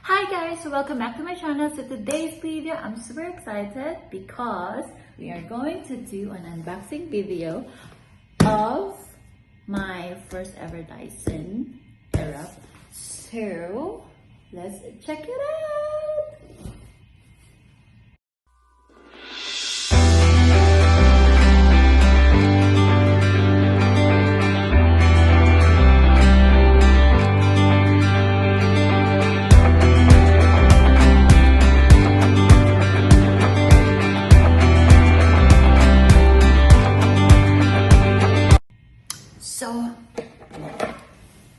Hi guys, welcome back to my channel. So today's video, I'm super excited because we are going to do an unboxing video of my first ever Dyson Airwrap. So let's check it out. So,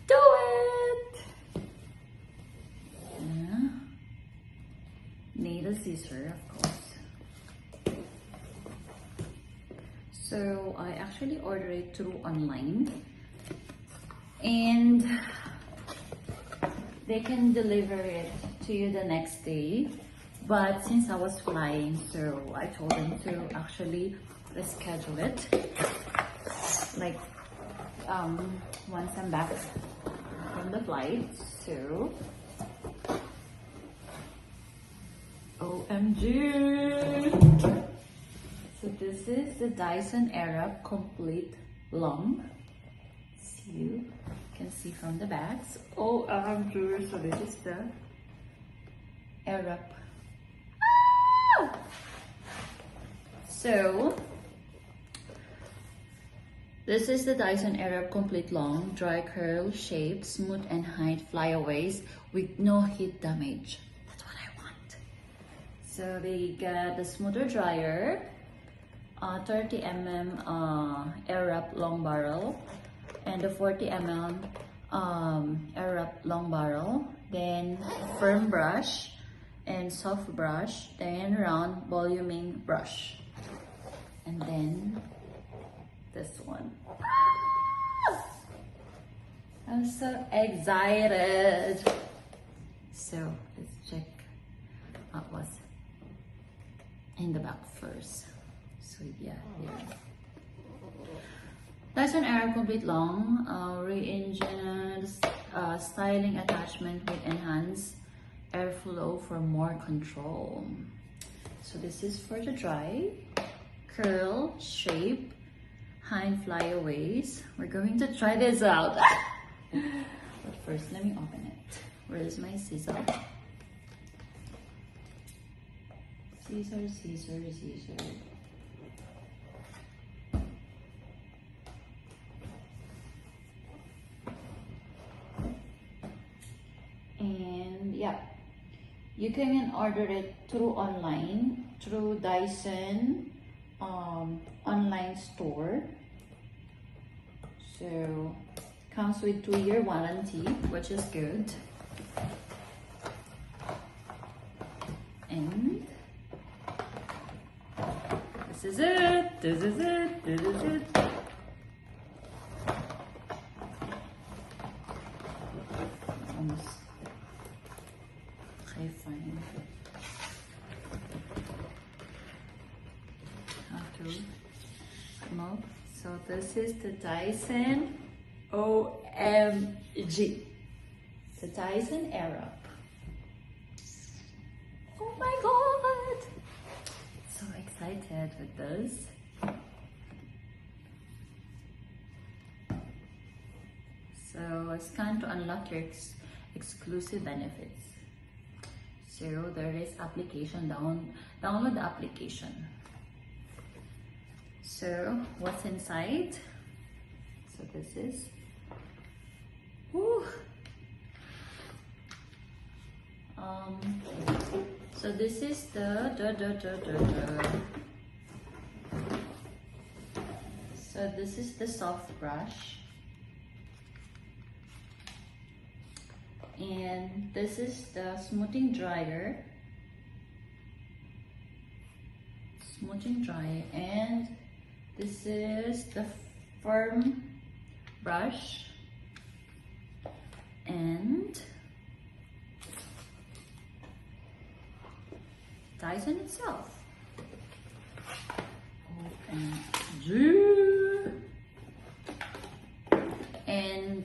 do it! Need a scissor, of course. So, I actually ordered it through online. And they can deliver it to you the next day. But since I was flying, so I told them to actually reschedule it. Like, once I'm back from the flight, so OMG! So this is the Dyson Airwrap Complete Long. So you can see from the bags. OMG! So this is the Airwrap. Ah! So this is the Dyson Airwrap Complete Long, Dry Curl, Shape, Smooth and Hide Flyaways with no heat damage. That's what I want. So they got the smoother dryer, 30 mm Airwrap long barrel, and the 40 mm Airwrap long barrel, then firm brush and soft brush, then round voluming brush, and then this one. I'm so excited. So let's check what was in the back first. So yeah, here. Dyson Airwrap Complete Long, re-engineered styling attachment with enhanced airflow for more control. So this is for the dry, curl, shape, hide flyaways. We're going to try this out. But first, let me open it. Where is my scissor? Scissor, scissor, scissor. And yeah, you can order it through online, through Dyson online store. So comes with 2-year warranty, which is good. And this is it. This is it. This is it. Almost. Okay, fine. Have to come out. So this is the Dyson OMG. The Dyson Airwrap. Oh my god! So excited with this. So scan to unlock your exclusive benefits. So there is application download the application. So what's inside? So this is, so this is so this is the soft brush, and this is the smoothing dryer, and this is the firm brush, and Dyson itself. OMG. And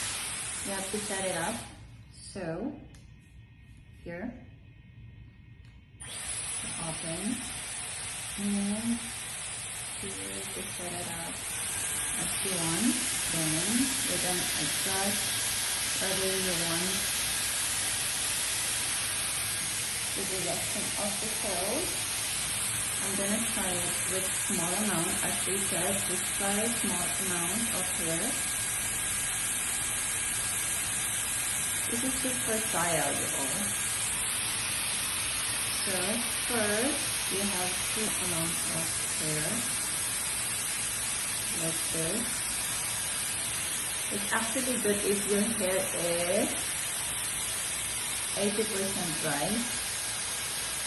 You have to set it up. So here, open, and here to set it up as you want. Then you're gonna adjust whether you want the direction of the curls. I'm gonna try it with small amount, as we said, just try small amount of hair. This is just for trial, you all. So first, you have two amounts of hair, like this. It's actually good if your hair is 80% dry.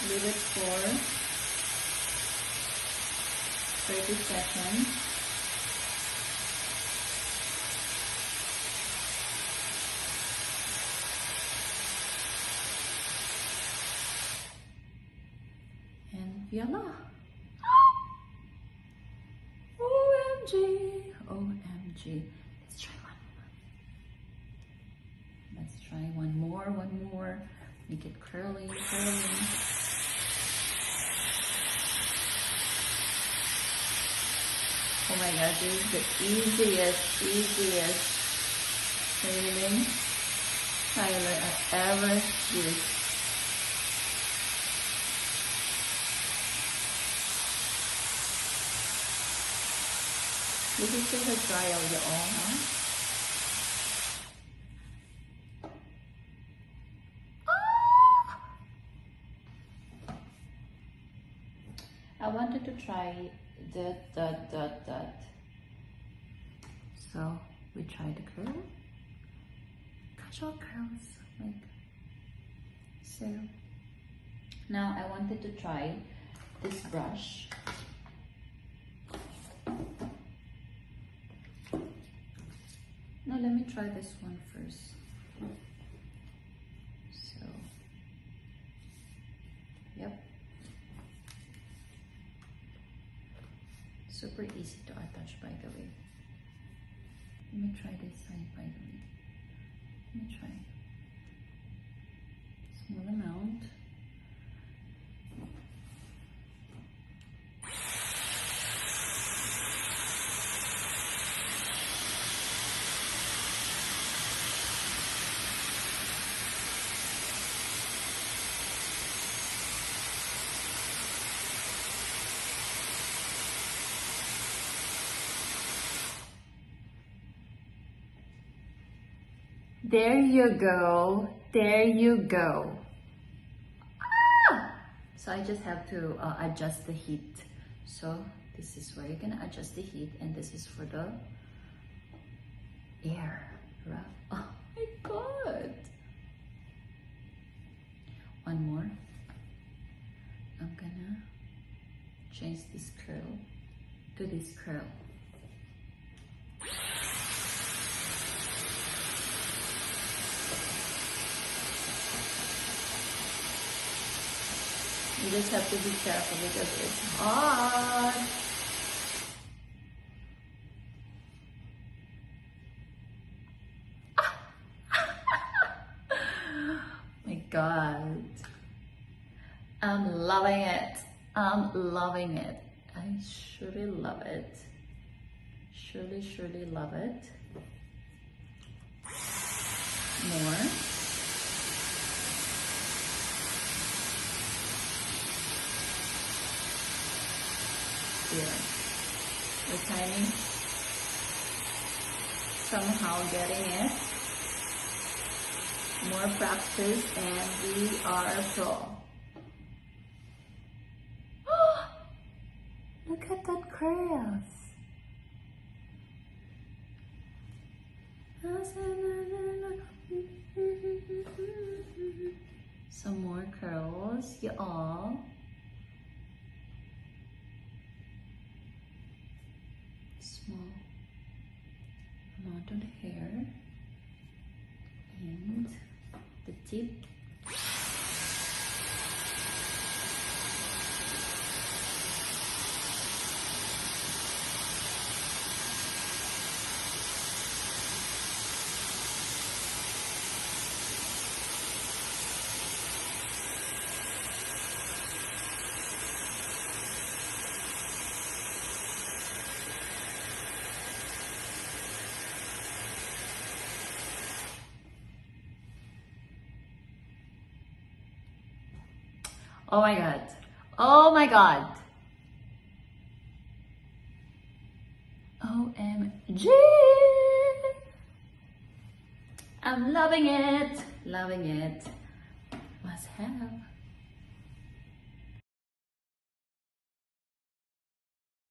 Leave it for 30 seconds. And voila! OMG! OMG! Let's try one. Let's try one more. Make it curly, curly. Oh my god, this is the easiest trailing styler I've ever used. This is just a trial, you all, huh? I wanted to try that. So we tried the curl. Casual curls, like so. Now I wanted to try this brush. No, let me try this one first. So, yep. Super easy to attach, by the way. Let me try this side, by the way. Let me try. Small amount. There you go. There you go. Ah! So I just have to adjust the heat. So this is where you're gonna adjust the heat, and this is for the air wrap. Oh my god. One more. I'm gonna change this curl to this curl. You just have to be careful because it's hot. My god. I'm loving it. I'm loving it. I surely love it. Surely love it. More. Here. We're tiny. Somehow getting it. More practice and we are pro. Look at that curls. Some more curls, y'all. Small amount of the hair and the tip. Oh my god. Oh my god. OMG. I'm loving it. Loving it. Must have.